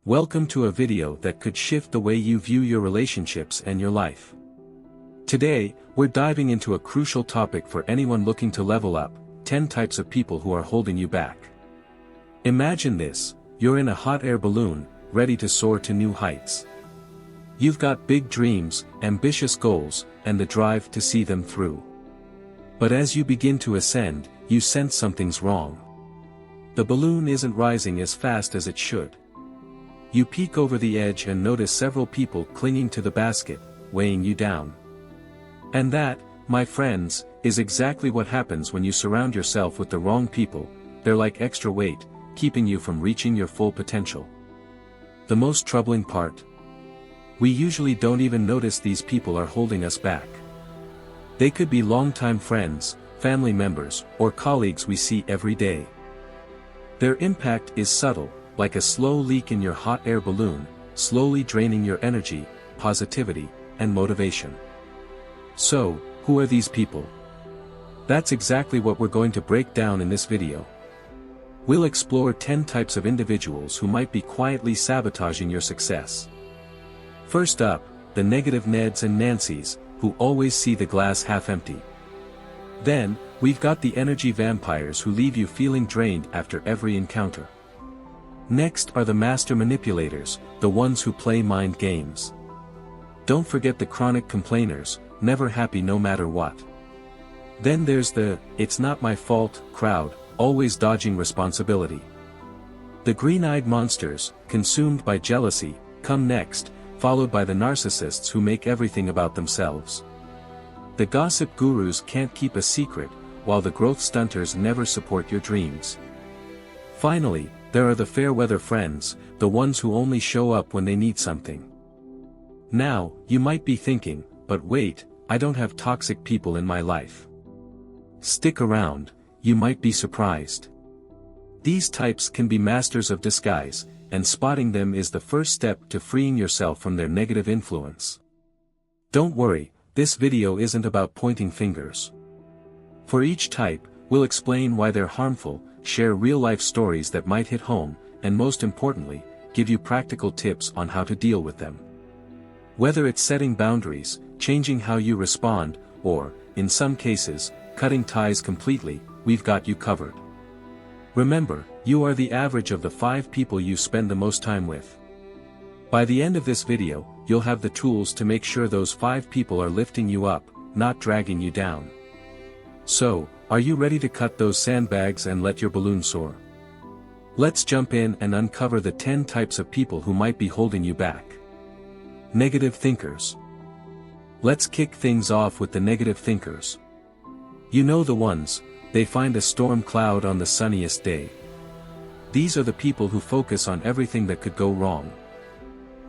Welcome to a video that could shift the way you view your relationships and your life. Today, we're diving into a crucial topic for anyone looking to level up: 10 types of people who are holding you back. Imagine this: you're in a hot air balloon, ready to soar to new heights. You've got big dreams, ambitious goals, and the drive to see them through. But as you begin to ascend, you sense something's wrong. The balloon isn't rising as fast as it should. You peek over the edge and notice several people clinging to the basket, weighing you down. And that, my friends, is exactly what happens when you surround yourself with the wrong people. They're like extra weight, keeping you from reaching your full potential. The most troubling part? We usually don't even notice these people are holding us back. They could be longtime friends, family members, or colleagues we see every day. Their impact is subtle, like a slow leak in your hot air balloon, slowly draining your energy, positivity, and motivation. So, who are these people? That's exactly what we're going to break down in this video. We'll explore 10 types of individuals who might be quietly sabotaging your success. First up, the negative Neds and Nancys, who always see the glass half empty. Then, we've got the energy vampires who leave you feeling drained after every encounter. Next are the master manipulators, the ones who play mind games. Don't forget the chronic complainers, never happy no matter what. Then there's the "it's not my fault" crowd, always dodging responsibility. The green-eyed monsters, consumed by jealousy, come next, followed by the narcissists who make everything about themselves. The gossip gurus can't keep a secret, while the growth stunters never support your dreams. Finally, there are the fair-weather friends, the ones who only show up when they need something. Now, you might be thinking, but wait, I don't have toxic people in my life. Stick around, you might be surprised. These types can be masters of disguise, and spotting them is the first step to freeing yourself from their negative influence. Don't worry, this video isn't about pointing fingers. For each type, we'll explain why they're harmful, share real-life stories that might hit home, and most importantly, give you practical tips on how to deal with them. Whether it's setting boundaries, changing how you respond, or, in some cases, cutting ties completely, we've got you covered. Remember, you are the average of the 5 people you spend the most time with. By the end of this video, you'll have the tools to make sure those 5 people are lifting you up, not dragging you down. So, are you ready to cut those sandbags and let your balloon soar? Let's jump in and uncover the 10 types of people who might be holding you back. Negative thinkers. Let's kick things off with the negative thinkers. You know the ones, they find a storm cloud on the sunniest day. These are the people who focus on everything that could go wrong.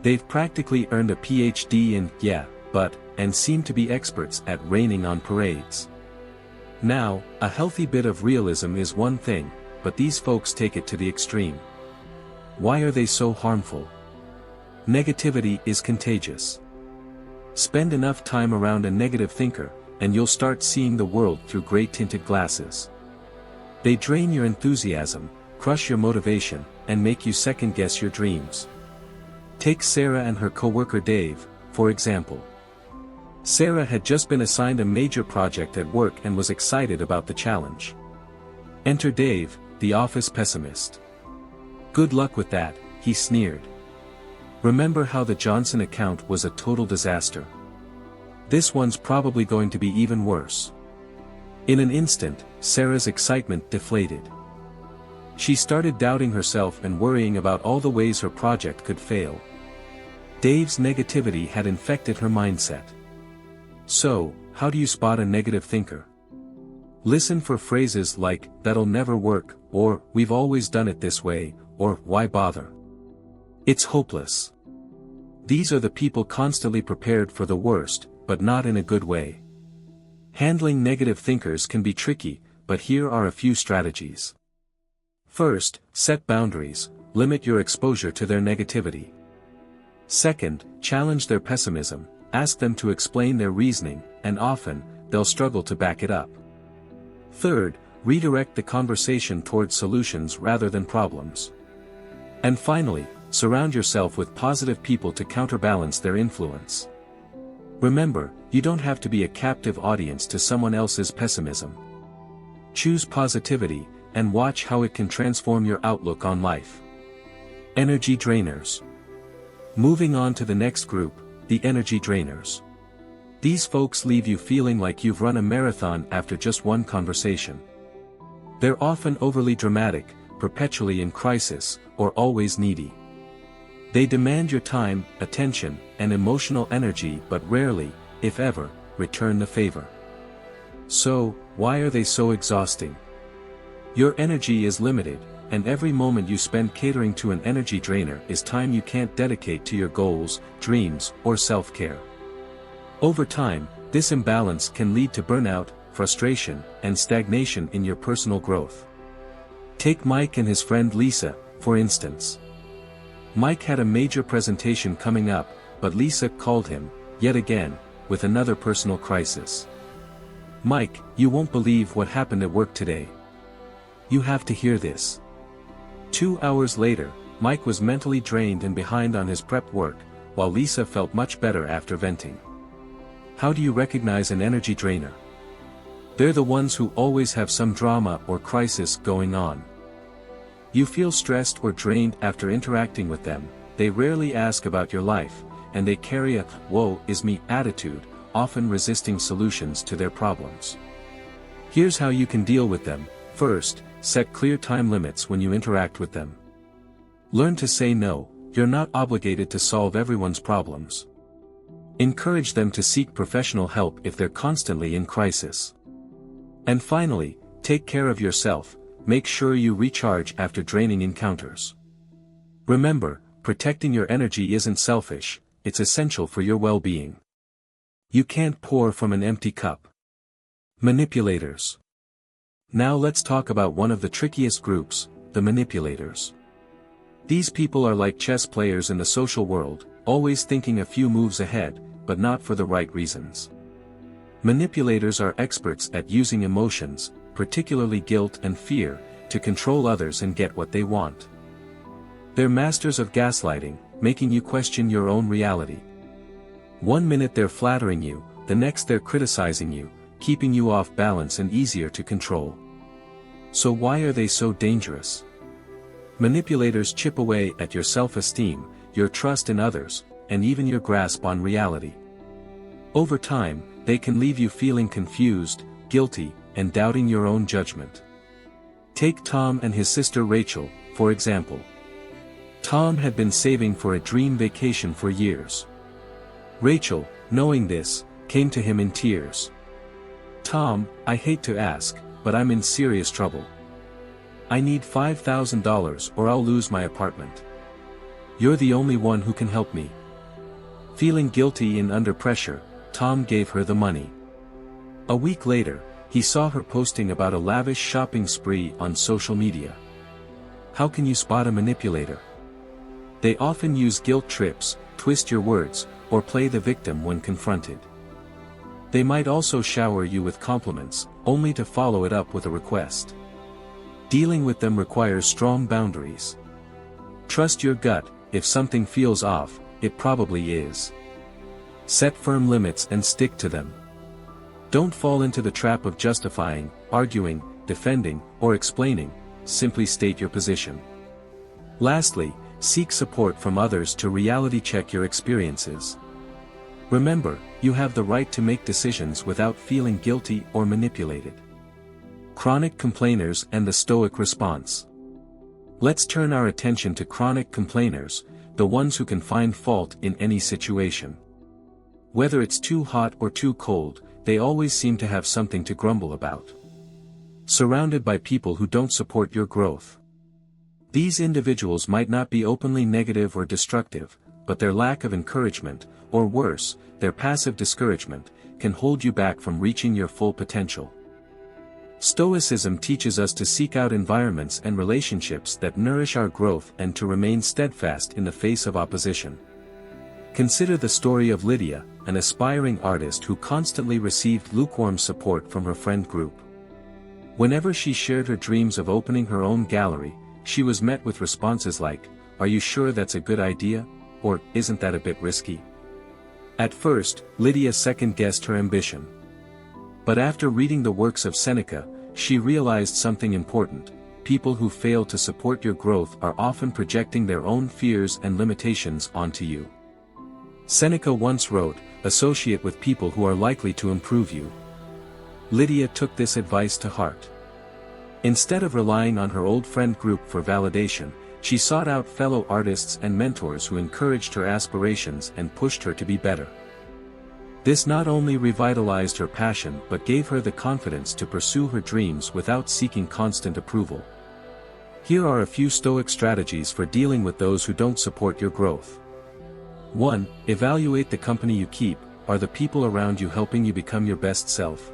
They've practically earned a PhD in "yeah, but," and seem to be experts at raining on parades. Now, a healthy bit of realism is one thing, but these folks take it to the extreme. Why are they so harmful? Negativity is contagious. Spend enough time around a negative thinker, and you'll start seeing the world through gray-tinted glasses. They drain your enthusiasm, crush your motivation, and make you second-guess your dreams. Take Sarah and her coworker Dave, for example. Sarah had just been assigned a major project at work and was excited about the challenge. Enter Dave, the office pessimist. "Good luck with that," he sneered. "Remember how the Johnson account was a total disaster? This one's probably going to be even worse." In an instant, Sarah's excitement deflated. She started doubting herself and worrying about all the ways her project could fail. Dave's negativity had infected her mindset. So, how do you spot a negative thinker? Listen for phrases like, "that'll never work," or "we've always done it this way," or "why bother? It's hopeless." These are the people constantly prepared for the worst, but not in a good way. Handling negative thinkers can be tricky, but here are a few strategies. First, set boundaries, limit your exposure to their negativity. Second, challenge their pessimism, ask them to explain their reasoning, and often, they'll struggle to back it up. Third, redirect the conversation towards solutions rather than problems. And finally, surround yourself with positive people to counterbalance their influence. Remember, you don't have to be a captive audience to someone else's pessimism. Choose positivity, and watch how it can transform your outlook on life. Energy drainers. Moving on to the next group, the energy drainers. These folks leave you feeling like you've run a marathon after just one conversation. They're often overly dramatic, perpetually in crisis, or always needy. They demand your time, attention, and emotional energy but rarely, if ever, return the favor. So, why are they so exhausting? Your energy is limited, and every moment you spend catering to an energy drainer is time you can't dedicate to your goals, dreams, or self-care. Over time, this imbalance can lead to burnout, frustration, and stagnation in your personal growth. Take Mike and his friend Lisa, for instance. Mike had a major presentation coming up, but Lisa called him, yet again, with another personal crisis. "Mike, you won't believe what happened at work today. You have to hear this." 2 hours later, Mike was mentally drained and behind on his prep work, while Lisa felt much better after venting. How do you recognize an energy drainer? They're the ones who always have some drama or crisis going on. You feel stressed or drained after interacting with them, they rarely ask about your life, and they carry a "woe is me" attitude, often resisting solutions to their problems. Here's how you can deal with them. First, set clear time limits when you interact with them. Learn to say no, you're not obligated to solve everyone's problems. Encourage them to seek professional help if they're constantly in crisis. And finally, take care of yourself, make sure you recharge after draining encounters. Remember, protecting your energy isn't selfish, it's essential for your well-being. You can't pour from an empty cup. Manipulators. Now let's talk about one of the trickiest groups, the manipulators. These people are like chess players in the social world, always thinking a few moves ahead, but not for the right reasons. Manipulators are experts at using emotions, particularly guilt and fear, to control others and get what they want. They're masters of gaslighting, making you question your own reality. One minute they're flattering you, the next they're criticizing you, keeping you off balance and easier to control. So why are they so dangerous? Manipulators chip away at your self-esteem, your trust in others, and even your grasp on reality. Over time, they can leave you feeling confused, guilty, and doubting your own judgment. Take Tom and his sister Rachel, for example. Tom had been saving for a dream vacation for years. Rachel, knowing this, came to him in tears. "Tom, I hate to ask, but I'm in serious trouble. I need $5,000 or I'll lose my apartment. You're the only one who can help me." Feeling guilty and under pressure, Tom gave her the money. A week later, he saw her posting about a lavish shopping spree on social media. How can you spot a manipulator? They often use guilt trips, twist your words, or play the victim when confronted. They might also shower you with compliments, only to follow it up with a request. Dealing with them requires strong boundaries. Trust your gut, if something feels off, it probably is. Set firm limits and stick to them. Don't fall into the trap of justifying, arguing, defending, or explaining, simply state your position. Lastly, seek support from others to reality check your experiences. Remember, you have the right to make decisions without feeling guilty or manipulated. Chronic complainers and the Stoic response. Let's turn our attention to chronic complainers, the ones who can find fault in any situation. Whether it's too hot or too cold, they always seem to have something to grumble about. Surrounded by people who don't support your growth. These individuals might not be openly negative or destructive, but their lack of encouragement, or worse, their passive discouragement, can hold you back from reaching your full potential. Stoicism teaches us to seek out environments and relationships that nourish our growth and to remain steadfast in the face of opposition. Consider the story of Lydia, an aspiring artist who constantly received lukewarm support from her friend group. Whenever she shared her dreams of opening her own gallery, she was met with responses like, "Are you sure that's a good idea? Or, isn't that a bit risky?" At first, Lydia second-guessed her ambition. But after reading the works of Seneca, she realized something important: people who fail to support your growth are often projecting their own fears and limitations onto you. Seneca once wrote, "Associate with people who are likely to improve you." Lydia took this advice to heart. Instead of relying on her old friend group for validation, she sought out fellow artists and mentors who encouraged her aspirations and pushed her to be better. This not only revitalized her passion but gave her the confidence to pursue her dreams without seeking constant approval. Here are a few Stoic strategies for dealing with those who don't support your growth. 1. Evaluate the company you keep. Are the people around you helping you become your best self?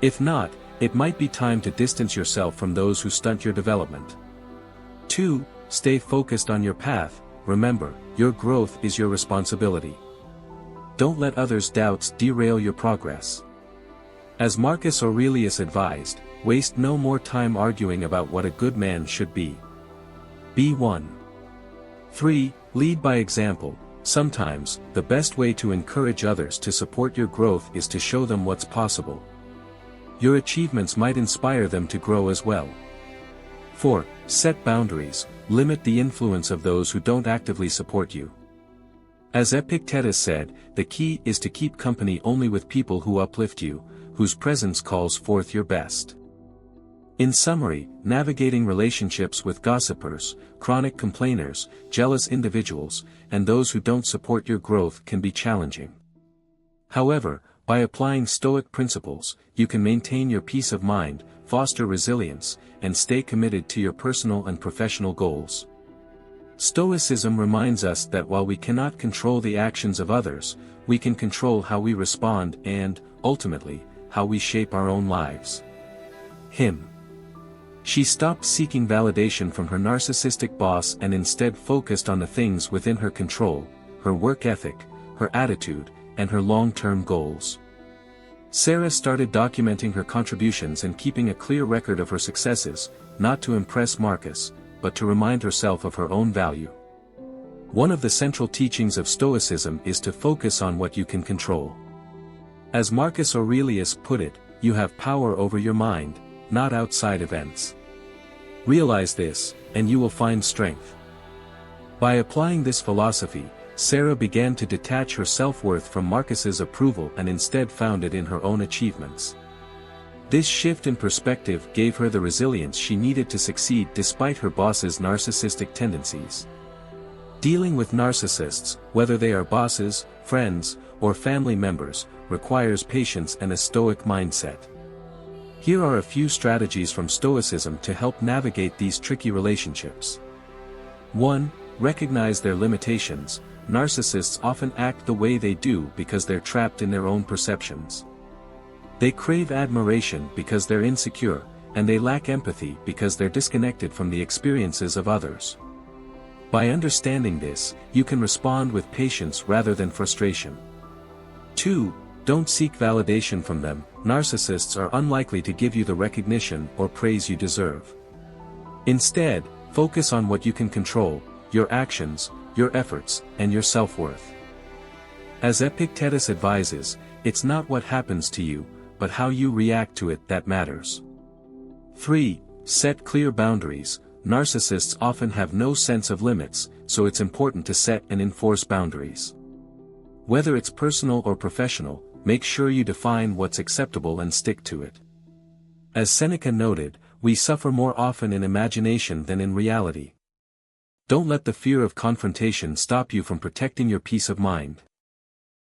If not, it might be time to distance yourself from those who stunt your development. 2. Stay focused on your path. Remember, your growth is your responsibility. Don't let others' doubts derail your progress. As Marcus Aurelius advised, waste no more time arguing about what a good man should be. Be one. 3. Lead by example. Sometimes, the best way to encourage others to support your growth is to show them what's possible. Your achievements might inspire them to grow as well. 4. Set boundaries. Limit the influence of those who don't actively support you. As Epictetus said, the key is to keep company only with people who uplift you, whose presence calls forth your best. In summary, navigating relationships with gossipers, chronic complainers, jealous individuals, and those who don't support your growth can be challenging. However, by applying Stoic principles, you can maintain your peace of mind, foster resilience, and stay committed to your personal and professional goals. Stoicism reminds us that while we cannot control the actions of others, we can control how we respond and, ultimately, how we shape our own lives. Him. She stopped seeking validation from her narcissistic boss and instead focused on the things within her control: her work ethic, her attitude, and her long-term goals. Sarah started documenting her contributions and keeping a clear record of her successes, not to impress Marcus, but to remind herself of her own value. One of the central teachings of Stoicism is to focus on what you can control. As Marcus Aurelius put it, you have power over your mind, not outside events. Realize this, and you will find strength. By applying this philosophy, Sarah began to detach her self-worth from Marcus's approval and instead found it in her own achievements. This shift in perspective gave her the resilience she needed to succeed despite her boss's narcissistic tendencies. Dealing with narcissists, whether they are bosses, friends, or family members, requires patience and a Stoic mindset. Here are a few strategies from Stoicism to help navigate these tricky relationships. 1. Recognize their limitations. Narcissists often act the way they do because they're trapped in their own perceptions. They crave admiration because they're insecure, and they lack empathy because they're disconnected from the experiences of others. By understanding this, you can respond with patience rather than frustration. 2. Don't seek validation from them. Narcissists are unlikely to give you the recognition or praise you deserve. Instead, focus on what you can control: your actions, your efforts, and your self-worth. As Epictetus advises, it's not what happens to you, but how you react to it that matters. 3. Set clear boundaries. Narcissists often have no sense of limits, so it's important to set and enforce boundaries. Whether it's personal or professional, make sure you define what's acceptable and stick to it. As Seneca noted, we suffer more often in imagination than in reality. Don't let the fear of confrontation stop you from protecting your peace of mind.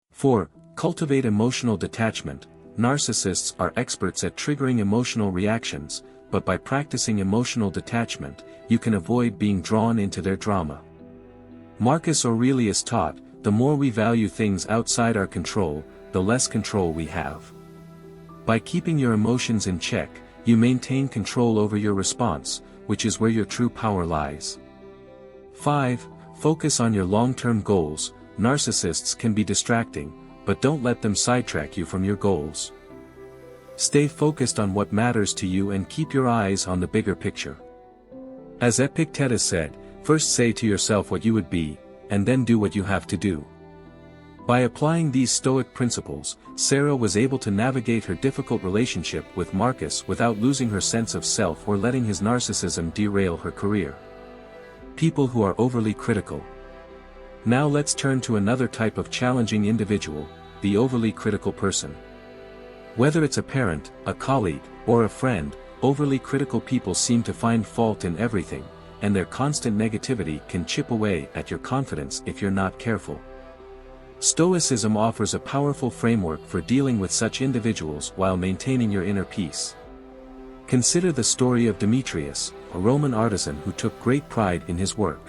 4. Cultivate emotional detachment. Narcissists are experts at triggering emotional reactions, but by practicing emotional detachment, you can avoid being drawn into their drama. Marcus Aurelius taught, the more we value things outside our control, the less control we have. By keeping your emotions in check, you maintain control over your response, which is where your true power lies. 5. Focus on your long-term goals. Narcissists can be distracting, but don't let them sidetrack you from your goals. Stay focused on what matters to you and keep your eyes on the bigger picture. As Epictetus said, first say to yourself what you would be, and then do what you have to do. By applying these Stoic principles, Sarah was able to navigate her difficult relationship with Marcus without losing her sense of self or letting his narcissism derail her career. People who are overly critical. Now let's turn to another type of challenging individual, the overly critical person. Whether it's a parent, a colleague, or a friend, overly critical people seem to find fault in everything, and their constant negativity can chip away at your confidence if you're not careful. Stoicism offers a powerful framework for dealing with such individuals while maintaining your inner peace. Consider the story of Demetrius, a Roman artisan who took great pride in his work.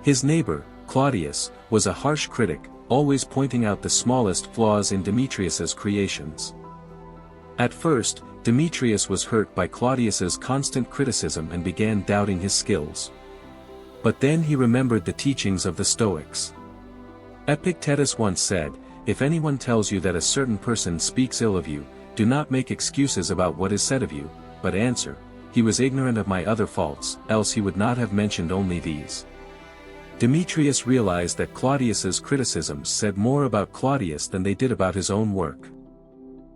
His neighbor, Claudius, was a harsh critic, always pointing out the smallest flaws in Demetrius's creations. At first, Demetrius was hurt by Claudius's constant criticism and began doubting his skills. But then he remembered the teachings of the Stoics. Epictetus once said, "If anyone tells you that a certain person speaks ill of you, do not make excuses about what is said of you, but answer, 'He was ignorant of my other faults, else he would not have mentioned only these.'" Demetrius realized that Claudius's criticisms said more about Claudius than they did about his own work.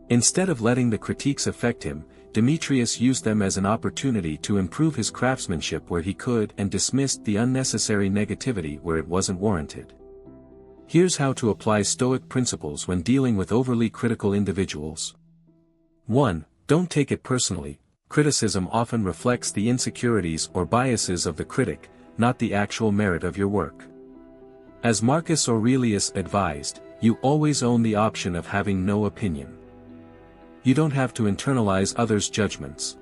Instead of letting the critiques affect him, Demetrius used them as an opportunity to improve his craftsmanship where he could and dismissed the unnecessary negativity where it wasn't warranted. Here's how to apply Stoic principles when dealing with overly critical individuals. 1. Don't take it personally. Criticism often reflects the insecurities or biases of the critic, not the actual merit of your work. As Marcus Aurelius advised, you always own the option of having no opinion. You don't have to internalize others' judgments.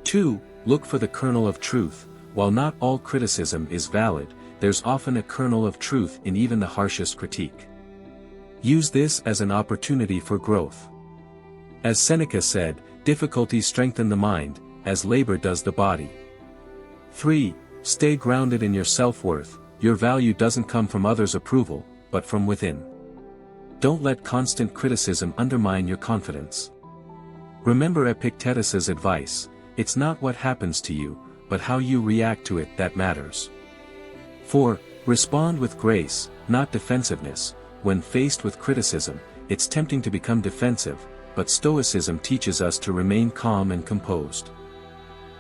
2. Look for the kernel of truth. While not all criticism is valid, there's often a kernel of truth in even the harshest critique. Use this as an opportunity for growth. As Seneca said, difficulties strengthen the mind, as labor does the body. 3. Stay grounded in your self-worth. Your value doesn't come from others' approval, but from within. Don't let constant criticism undermine your confidence. Remember Epictetus's advice, it's not what happens to you, but how you react to it that matters. 4. Respond with grace, not defensiveness. When faced with criticism, it's tempting to become defensive, but Stoicism teaches us to remain calm and composed.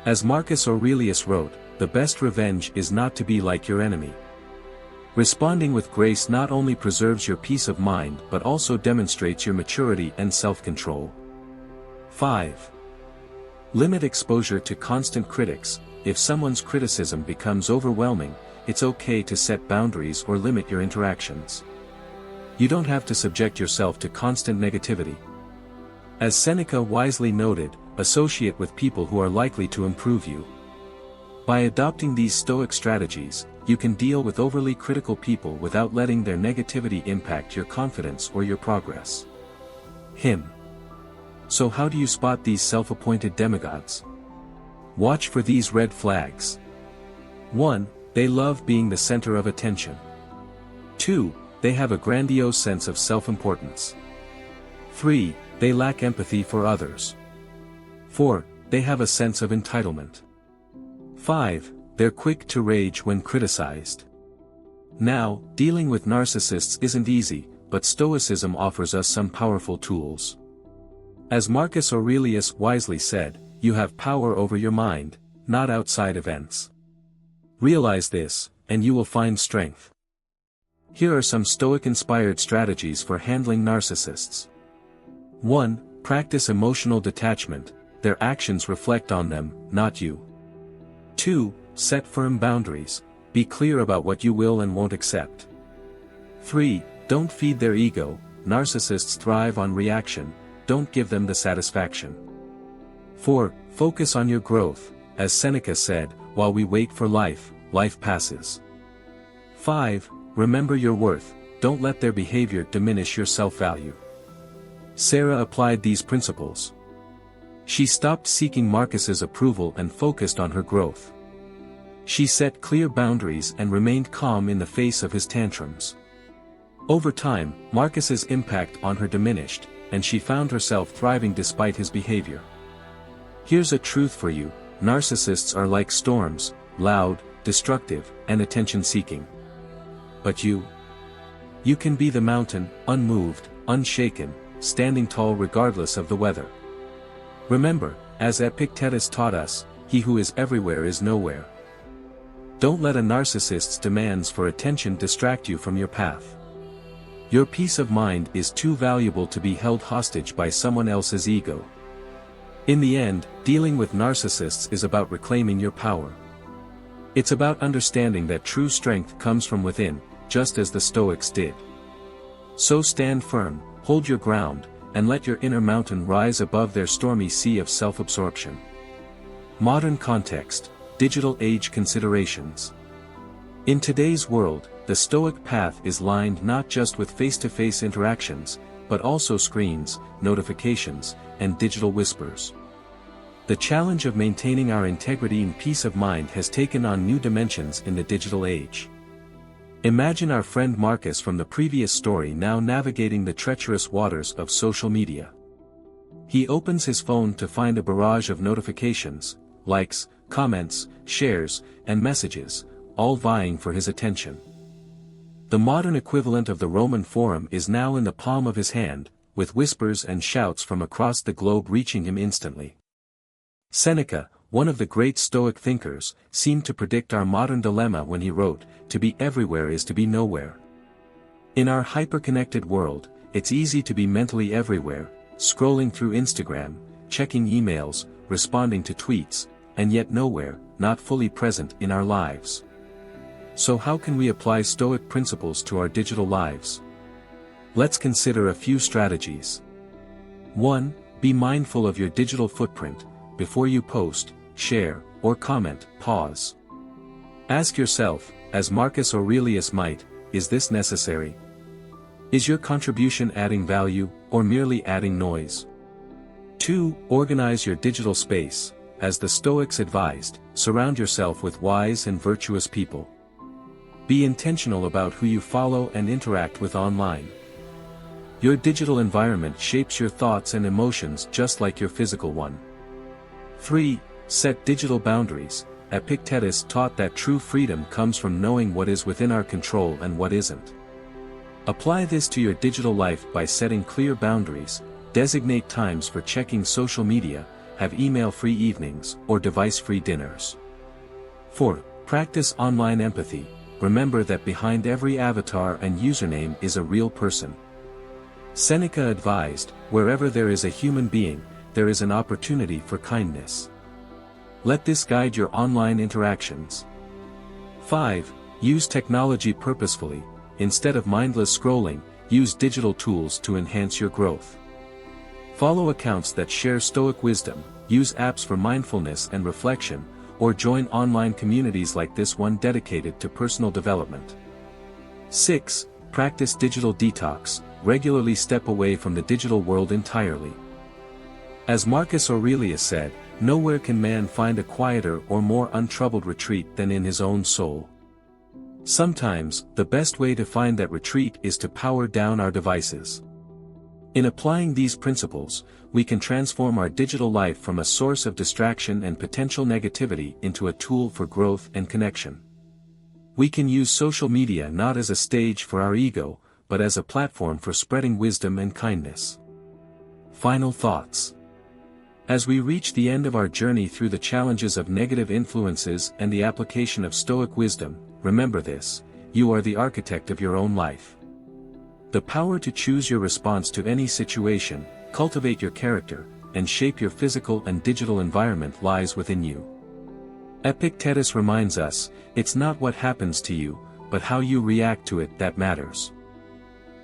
As Marcus Aurelius wrote, the best revenge is not to be like your enemy. Responding with grace not only preserves your peace of mind but also demonstrates your maturity and self-control. 5. Limit exposure to constant critics. If someone's criticism becomes overwhelming, it's okay to set boundaries or limit your interactions. You don't have to subject yourself to constant negativity. As Seneca wisely noted, associate with people who are likely to improve you. By adopting these Stoic strategies, you can deal with overly critical people without letting their negativity impact your confidence or your progress. Him. So how do you spot these self-appointed demigods? Watch for these red flags. 1. They love being the center of attention. 2. They have a grandiose sense of self-importance. 3. They lack empathy for others. 4. They have a sense of entitlement. 5. They're quick to rage when criticized. Now, dealing with narcissists isn't easy, but Stoicism offers us some powerful tools. As Marcus Aurelius wisely said, you have power over your mind, not outside events. Realize this, and you will find strength. Here are some Stoic-inspired strategies for handling narcissists. 1. Practice emotional detachment. Their actions reflect on them, not you. 2. Set firm boundaries. Be clear about what you will and won't accept. 3. Don't feed their ego. Narcissists thrive on reaction, don't give them the satisfaction. 4. Focus on your growth. As Seneca said, while we wait for life, life passes. 5. Remember your worth. Don't let their behavior diminish your self-value. Sarah applied these principles. She stopped seeking Marcus's approval and focused on her growth. She set clear boundaries and remained calm in the face of his tantrums. Over time, Marcus's impact on her diminished, and she found herself thriving despite his behavior. Here's a truth for you, narcissists are like storms, loud, destructive, and attention-seeking. But you can be the mountain, unmoved, unshaken, standing tall regardless of the weather. Remember, as Epictetus taught us, he who is everywhere is nowhere. Don't let a narcissist's demands for attention distract you from your path. Your peace of mind is too valuable to be held hostage by someone else's ego. In the end, dealing with narcissists is about reclaiming your power. It's about understanding that true strength comes from within, just as the Stoics did. So stand firm, hold your ground, and let your inner mountain rise above their stormy sea of self-absorption. Modern context, digital age considerations. In today's world, the Stoic path is lined not just with face-to-face interactions, but also screens, notifications, and digital whispers. The challenge of maintaining our integrity and peace of mind has taken on new dimensions in the digital age. Imagine our friend Marcus from the previous story now navigating the treacherous waters of social media. He opens his phone to find a barrage of notifications, likes, comments, shares, and messages, all vying for his attention. The modern equivalent of the Roman Forum is now in the palm of his hand, with whispers and shouts from across the globe reaching him instantly. Seneca, one of the great Stoic thinkers, seemed to predict our modern dilemma when he wrote, "To be everywhere is to be nowhere." In our hyper-connected world, it's easy to be mentally everywhere, scrolling through Instagram, checking emails, responding to tweets, and yet nowhere, not fully present in our lives. So how can we apply Stoic principles to our digital lives? Let's consider a few strategies. 1. Be mindful of your digital footprint. Before you post, share, or comment, pause. Ask yourself, as Marcus Aurelius might, is this necessary? Is your contribution adding value, or merely adding noise? 2. Organize your digital space. As the Stoics advised, surround yourself with wise and virtuous people. Be intentional about who you follow and interact with online. Your digital environment shapes your thoughts and emotions just like your physical one. 3. Set digital boundaries. Epictetus taught that true freedom comes from knowing what is within our control and what isn't. Apply this to your digital life by setting clear boundaries, designate times for checking social media, have email-free evenings, or device-free dinners. 4. Practice online empathy. Remember that behind every avatar and username is a real person. Seneca advised, wherever there is a human being, there is an opportunity for kindness. Let this guide your online interactions. 5. Use technology purposefully. Instead of mindless scrolling, use digital tools to enhance your growth. Follow accounts that share Stoic wisdom, use apps for mindfulness and reflection, or join online communities like this one dedicated to personal development. 6. Practice digital detox. Regularly step away from the digital world entirely. As Marcus Aurelius said, nowhere can man find a quieter or more untroubled retreat than in his own soul. Sometimes, the best way to find that retreat is to power down our devices. In applying these principles, we can transform our digital life from a source of distraction and potential negativity into a tool for growth and connection. We can use social media not as a stage for our ego, but as a platform for spreading wisdom and kindness. Final thoughts. As we reach the end of our journey through the challenges of negative influences and the application of Stoic wisdom, remember this: you are the architect of your own life. The power to choose your response to any situation, cultivate your character, and shape your physical and digital environment lies within you. Epictetus reminds us, it's not what happens to you, but how you react to it that matters.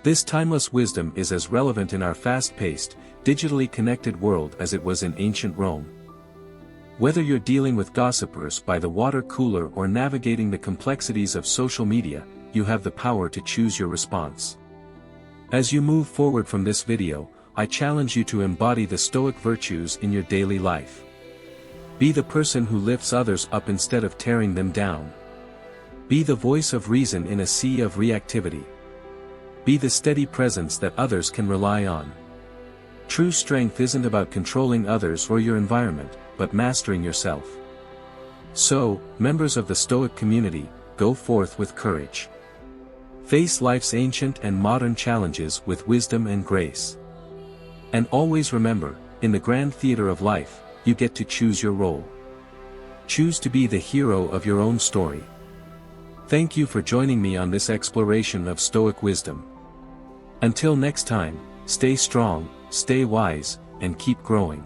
This timeless wisdom is as relevant in our fast-paced, digitally connected world as it was in ancient Rome. Whether you're dealing with gossipers by the water cooler or navigating the complexities of social media, you have the power to choose your response. As you move forward from this video, I challenge you to embody the Stoic virtues in your daily life. Be the person who lifts others up instead of tearing them down. Be the voice of reason in a sea of reactivity. Be the steady presence that others can rely on. True strength isn't about controlling others or your environment, but mastering yourself. So, members of the Stoic community, go forth with courage. Face life's ancient and modern challenges with wisdom and grace. And always remember, in the grand theater of life, you get to choose your role. Choose to be the hero of your own story. Thank you for joining me on this exploration of Stoic wisdom. Until next time, stay strong, stay wise, and keep growing.